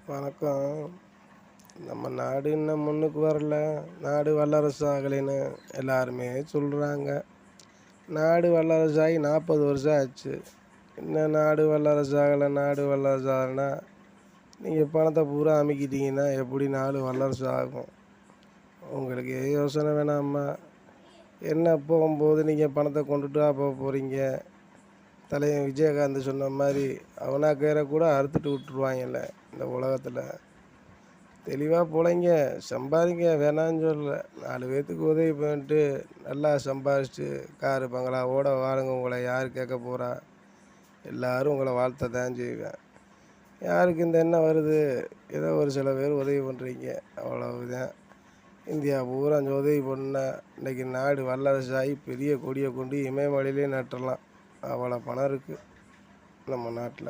வணக்கம். நம்ம நாடு இன்னும் முன்னுக்கு வரல. நாடு வல்லரசு ஆகலைன்னு எல்லாருமே சொல்கிறாங்க. நாடு வல்லரசு ஆகி 40 வருஷம் ஆச்சு. இன்னும் நாடு வல்லரசு ஆகலை, நாடு வல்லரசு ஆகலைன்னா நீங்கள் பணத்தை பூரா அமுக்கிட்டீங்கன்னா எப்படி நாடு வல்லரசு ஆகும்? உங்களுக்கு யோசனை வேணாமா? என்ன போகும்போது நீங்கள் பணத்தை கொண்டுட்டா போக போகிறீங்க? தலைவன் விஜயகாந்த் சொன்ன மாதிரி அவனா கயிறை கூட அறுத்துட்டு விட்டுருவாங்கல்ல இந்த உலகத்தில். தெளிவாக பிழைங்க, சம்பாதிங்க, வேணான்னு சொல்லலை. 4 பேர்த்துக்கு உதவி பண்ணிட்டு நல்லா சம்பாதிச்சுட்டு காரு பங்களாவோட வாருங்க. உங்களை யார் கேட்க போகிறா? எல்லோரும் உங்களை வாழ்த்த தான் செய்வேன். யாருக்கு இந்த எண்ணம் வருது? ஏதோ ஒரு சில பேர் உதவி பண்ணுறீங்க, அவ்வளவுதான். இந்தியா பூரா உதவி பண்ணால் இன்றைக்கி நாடு வல்லரசாகி பெரிய கொடியை கொண்டு இமயமலையிலே நட்டுடலாம். அவ்வளோ பணம் இருக்குது நம்ம நாட்டில்.